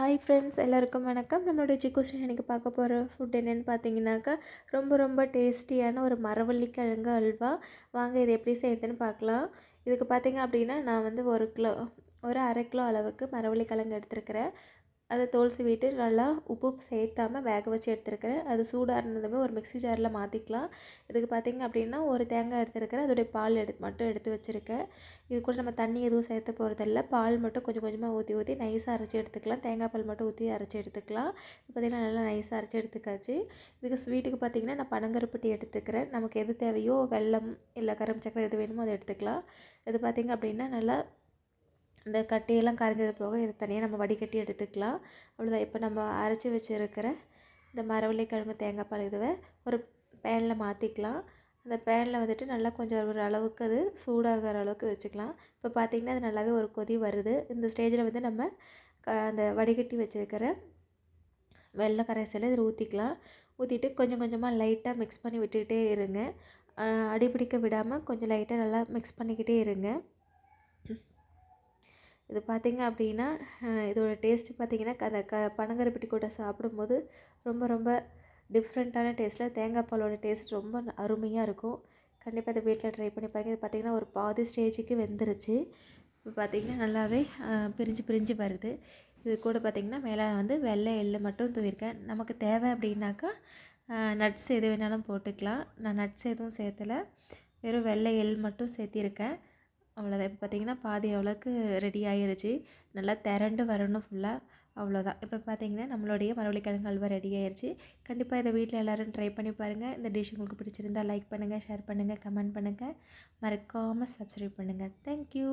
Hi friends, எல்லாருக்கும் வணக்கம். நம்மளுடைய சிக்கு இன்றைக்கி பார்க்க போகிற ஃபுட் என்னென்னு பார்த்தீங்கன்னாக்கா, ரொம்ப டேஸ்டியான ஒரு மரவள்ளிக்கிழங்கு அல்வா. வாங்க இதை எப்படி செய்கிறதுன்னு பார்க்கலாம். இதுக்கு பார்த்தீங்க அப்படின்னா, நான் வந்து ஒரு அரை கிலோ அளவுக்கு மரவள்ளிக்கிழங்கு எடுத்துருக்கிறேன். அதை தோல் சீவிட்டு நல்லா உப்பு சேர்த்தாமல் வேக வச்சு எடுத்துருக்கிறேன். அது சூடாக ஒரு மிக்ஸி ஜாரில் மாற்றிக்கலாம். இதுக்கு பார்த்திங்க அப்படின்னா ஒரு தேங்காய் எடுத்துருக்கிறேன். அதோடைய பால் மட்டும் எடுத்து வச்சுருக்கேன். இது கூட நம்ம தண்ணி எதுவும் சேர்த்த போகிறதில்ல. பால் மட்டும் கொஞ்சம் கொஞ்சமாக ஊற்றி நைஸாக அரைச்சி எடுத்துக்கலாம். தேங்காய் பால் மட்டும் ஊற்றி அரைச்சி எடுத்துக்கலாம். பார்த்திங்கன்னா நல்லா நைஸாக அரைச்சி எடுத்துக்காச்சு. இதுக்கு ஸ்வீட்டுக்கு பார்த்திங்கன்னா நான் பனங்கருப்பட்டி எடுத்துக்கிறேன். நமக்கு எது தேவையோ வெல்லம் இல்லை கரும்பு சக்கரை எது வேணுமோ அதை எடுத்துக்கலாம். இது பார்த்திங்க அப்படின்னா நல்லா இந்த கட்டியெல்லாம் கரைஞ்சது போக இதை தனியாக நம்ம வடிகட்டி எடுத்துக்கலாம். அவ்வளோதான். இப்போ நம்ம அரைச்சி வச்சுருக்கிற இந்த மரவள்ளிக்கிழங்கு தேங்காய் பால் இதுவை ஒரு பேனில் மாற்றிக்கலாம். அந்த பேனில் வந்துட்டு நல்லா கொஞ்சம் ஒரு அளவுக்கு அது சூடாகிற அளவுக்கு வச்சுக்கலாம். இப்போ பார்த்திங்கன்னா அது நல்லாவே ஒரு கொதி வருது. இந்த ஸ்டேஜில் வந்து நம்ம அந்த வடிகட்டி வச்சுருக்கிற வெள்ளை கரைசலை இதில் ஊற்றிக்கலாம். ஊற்றிட்டு கொஞ்சம் கொஞ்சமாக லைட்டாக மிக்ஸ் பண்ணி விட்டுக்கிட்டே இருங்க. அடிப்பிடிக்க விடாமல் கொஞ்சம் லைட்டாக நல்லா மிக்ஸ் பண்ணிக்கிட்டே இருங்க. இது பார்த்திங்க அப்படின்னா இதோட டேஸ்ட்டு பார்த்திங்கன்னா அந்த பனங்கருப்பட்டி கூட சாப்பிடும்போது ரொம்ப டிஃப்ரெண்ட்டான டேஸ்ட்டில் தேங்காய் பாலோட டேஸ்ட் ரொம்ப அருமையாக இருக்கும். கண்டிப்பாக இதை வீட்டில் ட்ரை பண்ணி பாருங்கள். இது பார்த்திங்கன்னா ஒரு பாதி ஸ்டேஜுக்கு வெந்துருச்சு. இப்போ பார்த்திங்கன்னா நல்லாவே பிரிஞ்சு வருது. இது கூட பார்த்திங்கன்னா மேலே வந்து வெள்ளை எள்ளு மட்டும் தூவிருக்கேன். நமக்கு தேவை அப்படின்னாக்கா நட்ஸ் எது வேணாலும் போட்டுக்கலாம். நான் நட்ஸ் எதுவும் சேர்த்தலை, வெறும் வெள்ளை எள் மட்டும் சேர்த்திருக்கேன். அவ்வளோதான். இப்போ பார்த்திங்கன்னா பாதி அளவுக்கு ரெடி ஆகிருச்சு. நல்லா திரண்டு வரணும் ஃபுல்லாக. அவ்வளோதான். இப்போ பார்த்திங்கன்னா நம்மளுடைய மரவள்ளிக்கிழங்கு அல்வா ரெடி ஆகிருச்சு. கண்டிப்பாக இதை வீட்டில் எல்லோரும் ட்ரை பண்ணி பாருங்கள். இந்த டிஷ் உங்களுக்கு பிடிச்சிருந்தால் லைக் பண்ணுங்கள், ஷேர் பண்ணுங்கள், கமெண்ட் பண்ணுங்கள். மறக்காமல் சப்ஸ்கிரைப் பண்ணுங்கள். தேங்க்யூ.